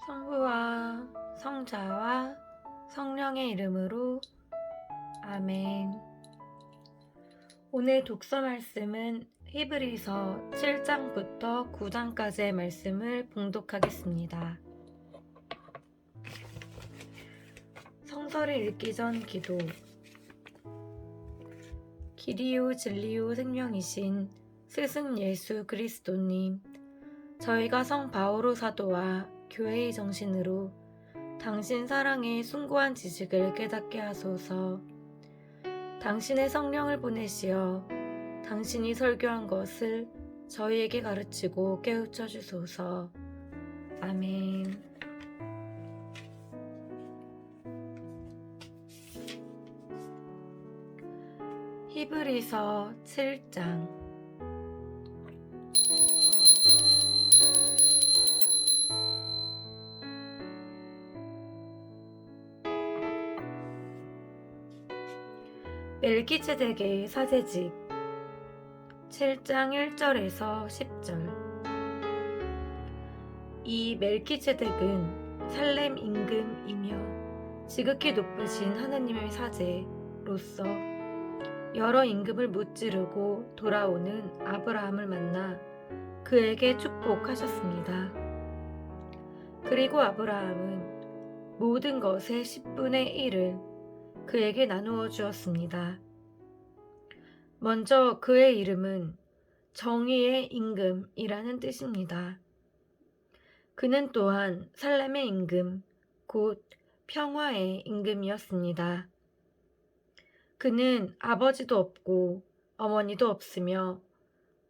성부와 성자와 성령의 이름으로 아멘. 오늘 독서 말씀은 히브리서 7장부터 9장까지의 말씀을 봉독하겠습니다. 성서를 읽기 전 기도. 길이요 진리요 생명이신 스승 예수 그리스도님, 저희가 성 바오로 사도와 교회의 정신으로 당신 사랑의 숭고한 지식을 깨닫게 하소서. 당신의 성령을 보내시어 당신이 설교한 것을 저희에게 가르치고 깨우쳐 주소서. 아멘. 히브리서 7장. 멜기ጼ덱의 사제직. 7장 1절에서 10절. 이 멜기ጼ덱은 살렘 임금이며 지극히 높으신 하느님의 사제로서 여러 임금을 무찌르고 돌아오는 아브라함을 만나 그에게 축복하셨습니다. 그리고 아브라함은 모든 것의 10분의 1을 그에게 나누어 주었습니다. 먼저 그의 이름은 정의의 임금이라는 뜻입니다. 그는 또한 살렘의 임금, 곧 평화의 임금이었습니다. 그는 아버지도 없고 어머니도 없으며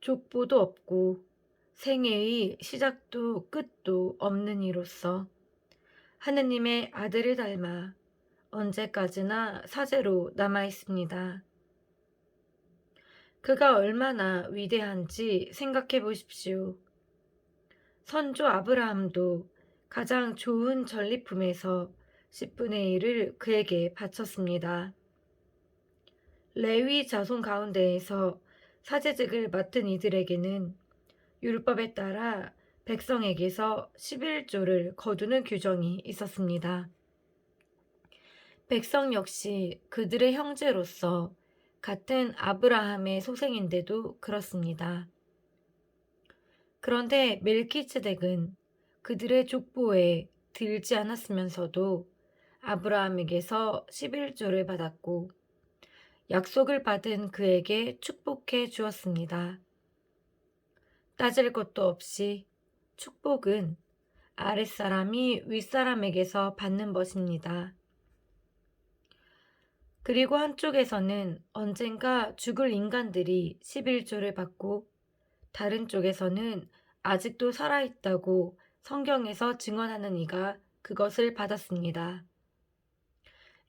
족보도 없고 생애의 시작도 끝도 없는 이로서 하느님의 아들을 닮아 언제까지나 사제로 남아 있습니다. 그가 얼마나 위대한지 생각해 보십시오. 선조 아브라함도 가장 좋은 전리품에서 10분의 1을 그에게 바쳤습니다. 레위 자손 가운데에서 사제직을 맡은 이들에게는 율법에 따라 백성에게서 11조를 거두는 규정이 있었습니다. 백성 역시 그들의 형제로서 같은 아브라함의 소생인데도 그렇습니다. 그런데 멜기ጼ덱은 그들의 족보에 들지 않았으면서도 아브라함에게서 11조를 받았고 약속을 받은 그에게 축복해 주었습니다. 따질 것도 없이 축복은 아랫사람이 윗사람에게서 받는 것입니다. 그리고 한쪽에서는 언젠가 죽을 인간들이 11조를 받고 다른 쪽에서는 아직도 살아있다고 성경에서 증언하는 이가 그것을 받았습니다.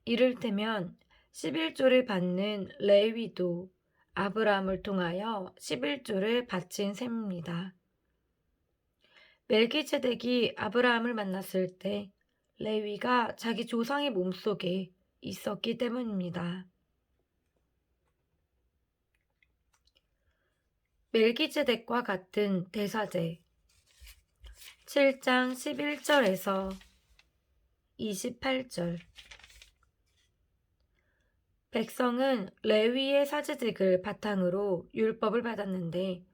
이를테면 11조를 받는 레위도 아브라함을 통하여 11조를 바친 셈입니다. 멜기ጼ덱이 아브라함을 만났을 때 레위가 자기 조상의 몸속에 있었기 때문입니다. 멜기ጼ덱과 같은 대사제. 7장 11절에서 28절. 백성은 레위의 사제직을 바탕으로 율법을 받았는데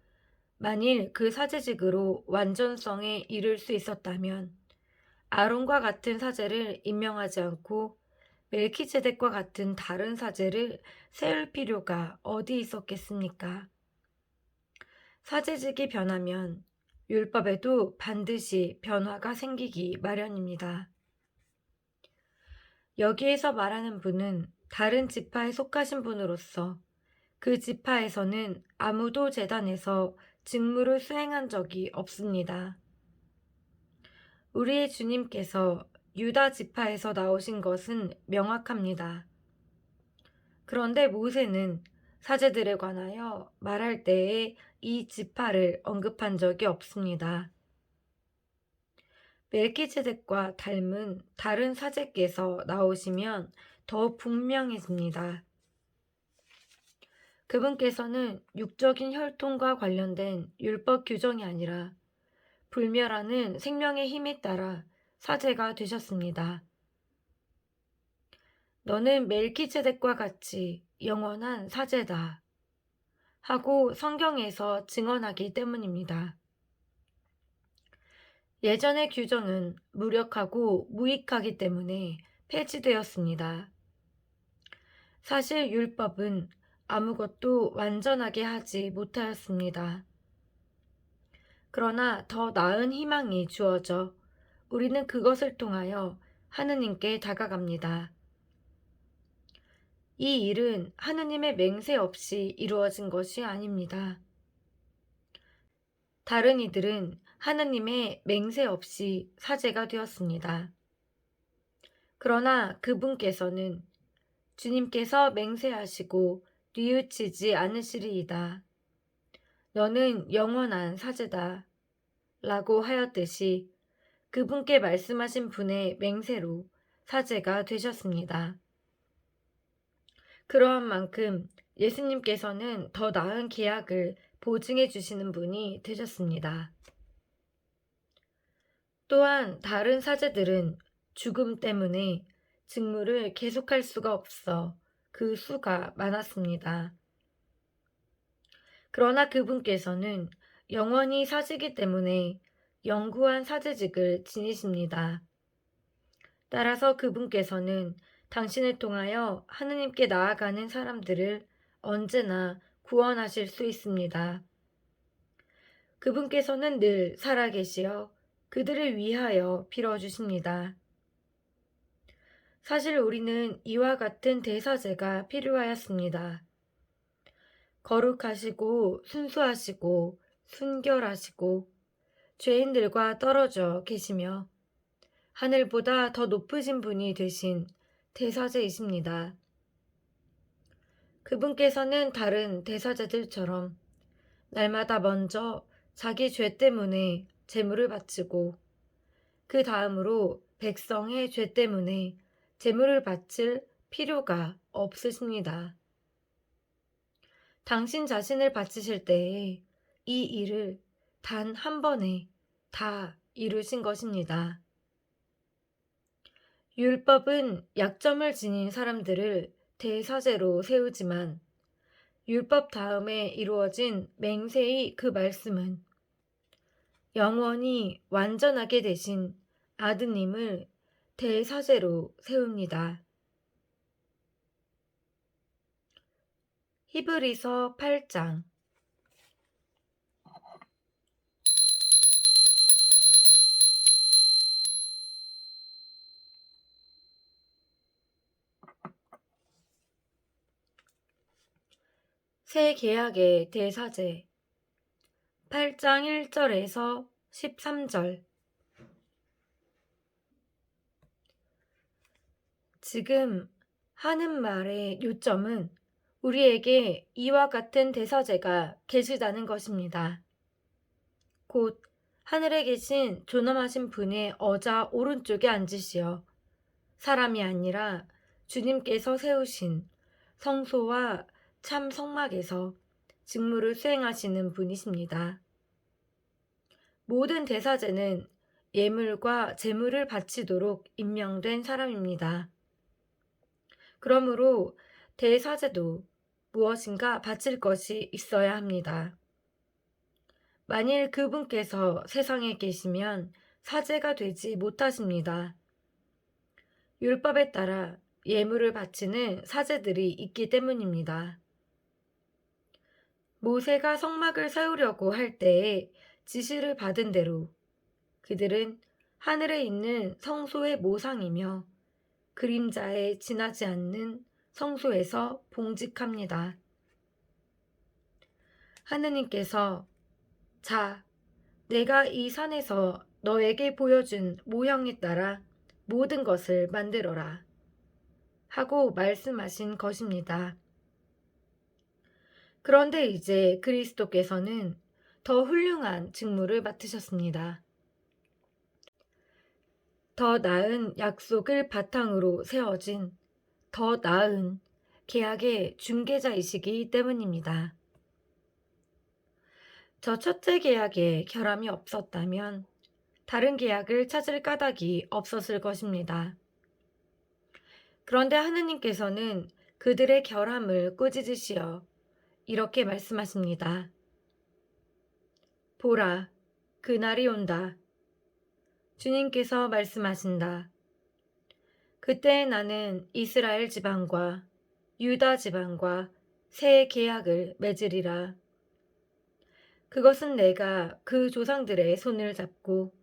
만일 그 사제직으로 완전성에 이를 수 있었다면 아론과 같은 사제를 임명하지 않고 멜키ጼ덱과 같은 다른 사제를 세울 필요가 어디 있었겠습니까? 사제직이 변하면 율법에도 반드시 변화가 생기기 마련입니다. 여기에서 말하는 분은 다른 지파에 속하신 분으로서 그 지파에서는 아무도 제단에서 직무를 수행한 적이 없습니다. 우리의 주님께서 유다 지파에서 나오신 것은 명확합니다. 그런데 모세는 사제들에 관하여 말할 때에 이 지파를 언급한 적이 없습니다. 멜기ጼ덱과 닮은 다른 사제께서 나오시면 더 분명해집니다. 그분께서는 육적인 혈통과 관련된 율법 규정이 아니라 불멸하는 생명의 힘에 따라 사제가 되셨습니다. 너는 멜키ጼ덱과 같이 영원한 사제다 하고 성경에서 증언하기 때문입니다. 예전의 규정은 무력하고 무익하기 때문에 폐지되었습니다. 사실 율법은 아무것도 완전하게 하지 못하였습니다. 그러나 더 나은 희망이 주어져 우리는 그것을 통하여 하느님께 다가갑니다. 이 일은 하느님의 맹세 없이 이루어진 것이 아닙니다. 다른 이들은 하느님의 맹세 없이 사제가 되었습니다. 그러나 그분께서는 주님께서 맹세하시고 뉘우치지 않으시리이다. 너는 영원한 사제다. 라고 하였듯이 그분께 말씀하신 분의 맹세로 사제가 되셨습니다. 그러한 만큼 예수님께서는 더 나은 계약을 보증해 주시는 분이 되셨습니다. 또한 다른 사제들은 죽음 때문에 직무를 계속할 수가 없어 그 수가 많았습니다. 그러나 그분께서는 영원히 사시기 때문에 영구한 사제직을 지니십니다. 따라서 그분께서는 당신을 통하여 하느님께 나아가는 사람들을 언제나 구원하실 수 있습니다. 그분께서는 늘 살아계시어 그들을 위하여 빌어주십니다. 사실 우리는 이와 같은 대사제가 필요하였습니다. 거룩하시고 순수하시고 순결하시고 죄인들과 떨어져 계시며 하늘보다 더 높으신 분이 되신 대사제이십니다. 그분께서는 다른 대사제들처럼 날마다 먼저 자기 죄 때문에 제물을 바치고 그 다음으로 백성의 죄 때문에 제물을 바칠 필요가 없으십니다. 당신 자신을 바치실 때에 이 일을 단 한 번에 다 이루신 것입니다. 율법은 약점을 지닌 사람들을 대사제로 세우지만 율법 다음에 이루어진 맹세의 그 말씀은 영원히 완전하게 되신 아드님을 대사제로 세웁니다. 히브리서 8장. 새 계약의 대사제 8장 1절에서 13절. 지금 하는 말의 요점은 우리에게 이와 같은 대사제가 계시다는 것입니다. 곧 하늘에 계신 존엄하신 분의 어자 오른쪽에 앉으시어 사람이 아니라 주님께서 세우신 성소와 참 성막에서 직무를 수행하시는 분이십니다. 모든 대사제는 예물과 제물을 바치도록 임명된 사람입니다. 그러므로 대사제도 무엇인가 바칠 것이 있어야 합니다. 만일 그분께서 세상에 계시면 사제가 되지 못하십니다. 율법에 따라 예물을 바치는 사제들이 있기 때문입니다. 모세가 성막을 세우려고 할 때에 지시를 받은 대로 그들은 하늘에 있는 성소의 모상이며 그림자에 지나지 않는 성소에서 봉직합니다. 하느님께서 자, 내가 이 산에서 너에게 보여준 모형에 따라 모든 것을 만들어라 하고 말씀하신 것입니다. 그런데 이제 그리스도께서는 더 훌륭한 직무를 맡으셨습니다. 더 나은 약속을 바탕으로 세워진 더 나은 계약의 중개자이시기 때문입니다. 저 첫째 계약에 결함이 없었다면 다른 계약을 찾을 까닭이 없었을 것입니다. 그런데 하느님께서는 그들의 결함을 꾸짖으시어 이렇게 말씀하십니다. 보라, 그날이 온다. 주님께서 말씀하신다. 그때 나는 이스라엘 지방과 유다 지방과 새 계약을 맺으리라. 그것은 내가 그 조상들의 손을 잡고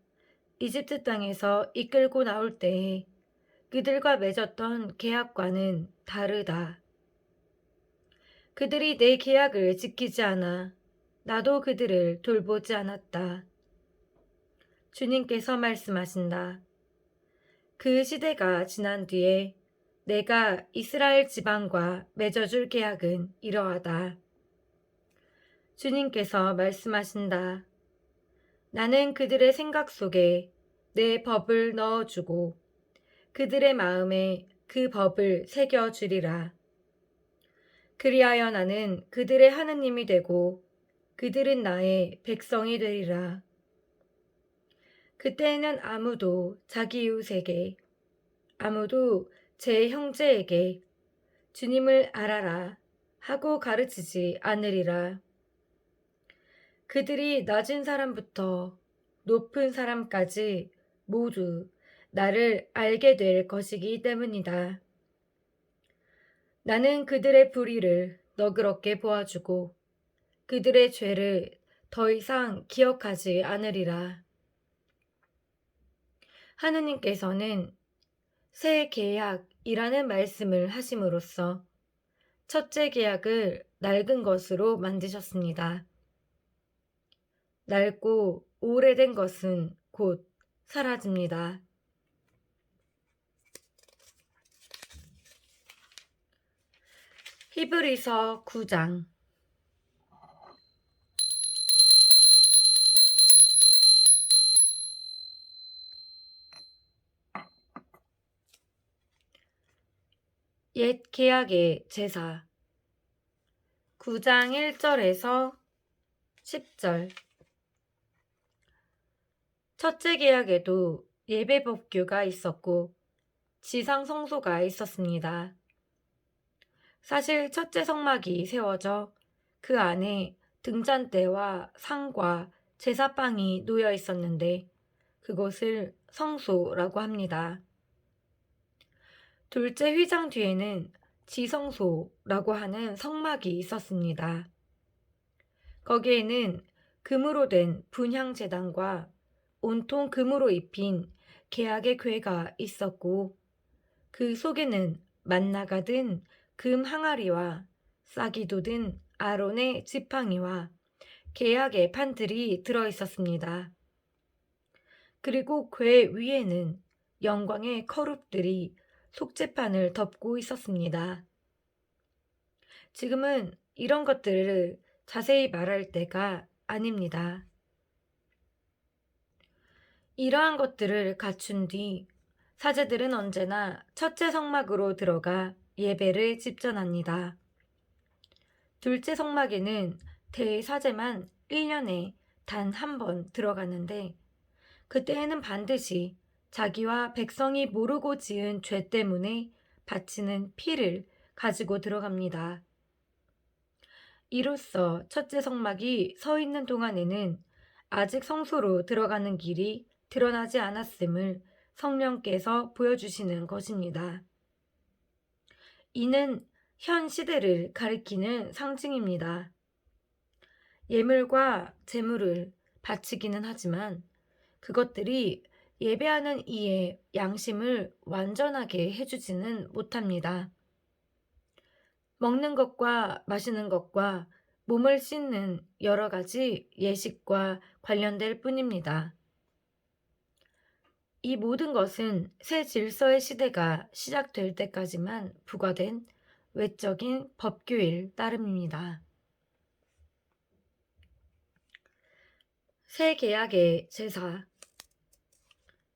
이집트 땅에서 이끌고 나올 때에 그들과 맺었던 계약과는 다르다. 그들이 내 계약을 지키지 않아 나도 그들을 돌보지 않았다. 주님께서 말씀하신다. 그 시대가 지난 뒤에 내가 이스라엘 지방과 맺어줄 계약은 이러하다. 주님께서 말씀하신다. 나는 그들의 생각 속에 내 법을 넣어주고 그들의 마음에 그 법을 새겨주리라. 그리하여 나는 그들의 하느님이 되고 그들은 나의 백성이 되리라. 그때에는 아무도 자기 이웃에게 아무도 제 형제에게 주님을 알아라 하고 가르치지 않으리라. 그들이 낮은 사람부터 높은 사람까지 모두 나를 알게 될 것이기 때문이다. 나는 그들의 불의를 너그럽게 보아주고 그들의 죄를 더 이상 기억하지 않으리라. 하느님께서는 새 계약이라는 말씀을 하심으로써 첫째 계약을 낡은 것으로 만드셨습니다. 낡고 오래된 것은 곧 사라집니다. 히브리서 9장. 옛 계약의 제사. 9장 1절에서 10절. 첫째 계약에도 예배 법규가 있었고 지상 성소가 있었습니다. 사실 첫째 성막이 세워져 그 안에 등잔대와 상과 제사빵이 놓여 있었는데 그것을 성소라고 합니다. 둘째 휘장 뒤에는 지성소라고 하는 성막이 있었습니다. 거기에는 금으로 된 분향제단과 온통 금으로 입힌 계약의 궤가 있었고 그 속에는 만나가 든 금 항아리와 싹이 돋은 아론의 지팡이와 계약의 판들이 들어 있었습니다. 그리고 궤 위에는 영광의 커룹들이 속죄판을 덮고 있었습니다. 지금은 이런 것들을 자세히 말할 때가 아닙니다. 이러한 것들을 갖춘 뒤 사제들은 언제나 첫째 성막으로 들어가 예배를 집전합니다. 둘째 성막에는 대사제만 1년에 단 한 번 들어가는데 그때에는 반드시 자기와 백성이 모르고 지은 죄 때문에 바치는 피를 가지고 들어갑니다. 이로써 첫째 성막이 서 있는 동안에는 아직 성소로 들어가는 길이 드러나지 않았음을 성령께서 보여주시는 것입니다. 이는 현 시대를 가리키는 상징입니다. 예물과 제물을 바치기는 하지만 그것들이 예배하는 이의 양심을 완전하게 해주지는 못합니다. 먹는 것과 마시는 것과 몸을 씻는 여러 가지 예식과 관련될 뿐입니다. 이 모든 것은 새 질서의 시대가 시작될 때까지만 부과된 외적인 법규일 따름입니다. 새 계약의 제사.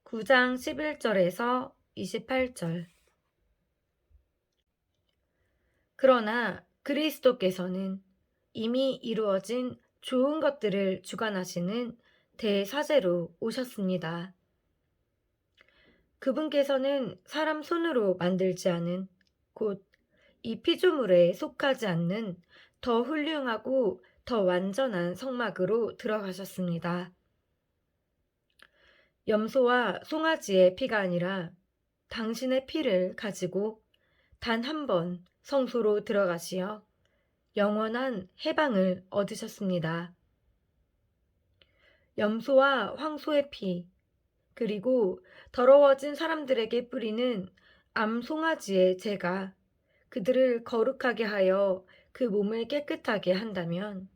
9장 11절에서 28절. 그러나 그리스도께서는 이미 이루어진 좋은 것들을 주관하시는 대사제로 오셨습니다. 그분께서는 사람 손으로 만들지 않은, 곧 이 피조물에 속하지 않는 더 훌륭하고 더 완전한 성막으로 들어가셨습니다. 염소와 송아지의 피가 아니라 당신의 피를 가지고 단 한 번 성소로 들어가시어 영원한 해방을 얻으셨습니다. 염소와 황소의 피, 그리고 더러워진 사람들에게 뿌리는 암송아지의 죄가 그들을 거룩하게 하여 그 몸을 깨끗하게 한다면,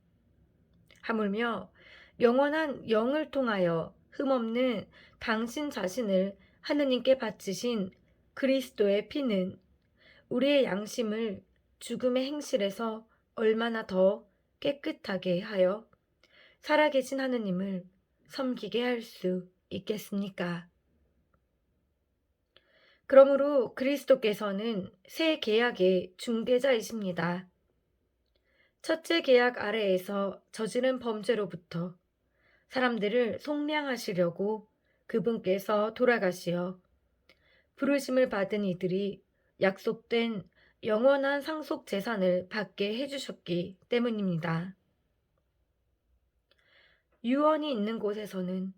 하물며 영원한 영을 통하여 흠없는 당신 자신을 하느님께 바치신 그리스도의 피는 우리의 양심을 죽음의 행실에서 얼마나 더 깨끗하게 하여 살아계신 하느님을 섬기게 할 수 있겠습니까? 그러므로 그리스도께서는 새 계약의 중개자이십니다. 첫째 계약 아래에서 저지른 범죄로부터 사람들을 속량하시려고 그분께서 돌아가시어 부르심을 받은 이들이 약속된 영원한 상속 재산을 받게 해주셨기 때문입니다. 유언이 있는 곳에서는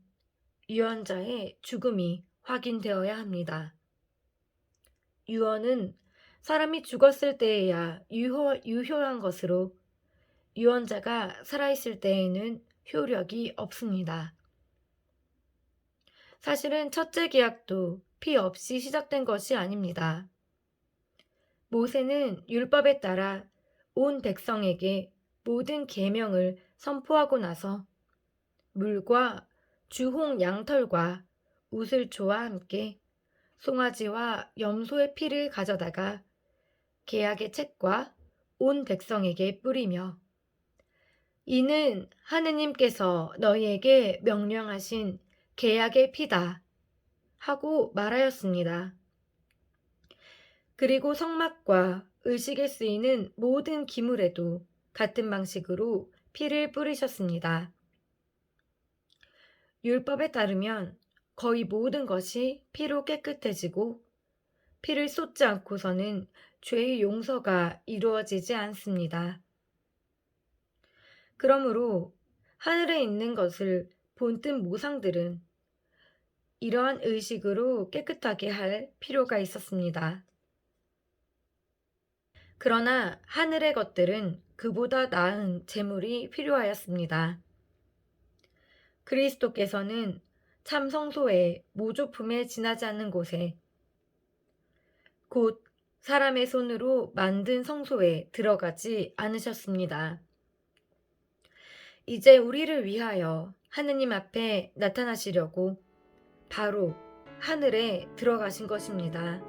유언자의 죽음이 확인되어야 합니다. 유언은 사람이 죽었을 때에야 유효한 것으로 유언자가 살아있을 때에는 효력이 없습니다. 사실은 첫째 계약도 피 없이 시작된 것이 아닙니다. 모세는 율법에 따라 온 백성에게 모든 계명을 선포하고 나서 물과 주홍 양털과 우슬초와 함께 송아지와 염소의 피를 가져다가 계약의 책과 온 백성에게 뿌리며 이는 하느님께서 너희에게 명령하신 계약의 피다 하고 말하였습니다. 그리고 성막과 의식에 쓰이는 모든 기물에도 같은 방식으로 피를 뿌리셨습니다. 율법에 따르면 거의 모든 것이 피로 깨끗해지고 피를 쏟지 않고서는 죄의 용서가 이루어지지 않습니다. 그러므로 하늘에 있는 것을 본뜬 모상들은 이러한 의식으로 깨끗하게 할 필요가 있었습니다. 그러나 하늘의 것들은 그보다 나은 제물이 필요하였습니다. 그리스도께서는 참 성소의 모조품에 지나지 않는 곳에, 곧 사람의 손으로 만든 성소에 들어가지 않으셨습니다. 이제 우리를 위하여 하느님 앞에 나타나시려고 바로 하늘에 들어가신 것입니다.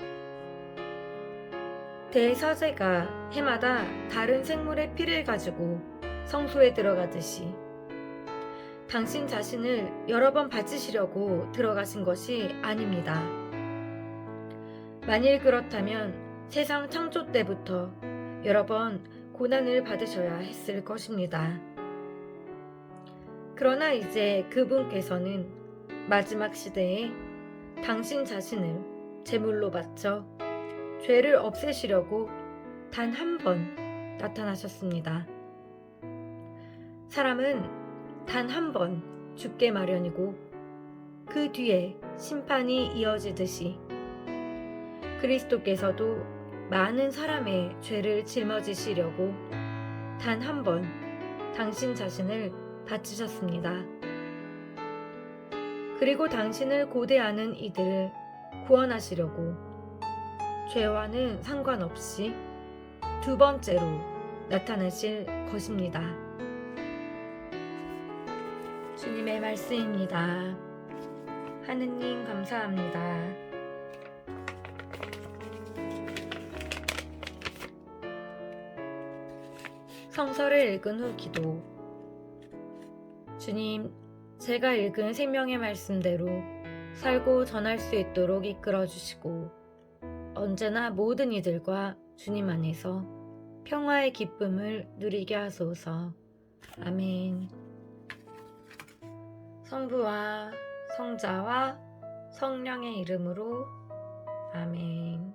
대사제가 해마다 다른 생물의 피를 가지고 성소에 들어가듯이 당신 자신을 여러 번 바치시려고 들어가신 것이 아닙니다. 만일 그렇다면 세상 창조 때부터 여러 번 고난을 받으셔야 했을 것입니다. 그러나 이제 그분께서는 마지막 시대에 당신 자신을 제물로 바쳐 죄를 없애시려고 단 한 번 나타나셨습니다. 사람은 단 한 번 죽게 마련이고 그 뒤에 심판이 이어지듯이 그리스도께서도 많은 사람의 죄를 짊어지시려고 단 한 번 당신 자신을 바치셨습니다. 그리고 당신을 고대하는 이들을 구원하시려고 죄와는 상관없이 두 번째로 나타나실 것입니다. 주님의 말씀입니다. 하느님 감사합니다. 성서를 읽은 후 기도. 주님, 제가 읽은 생명의 말씀대로 살고 전할 수 있도록 이끌어 주시고 언제나 모든 이들과 주님 안에서 평화의 기쁨을 누리게 하소서. 아멘. 성부와 성자와 성령의 이름으로 아멘.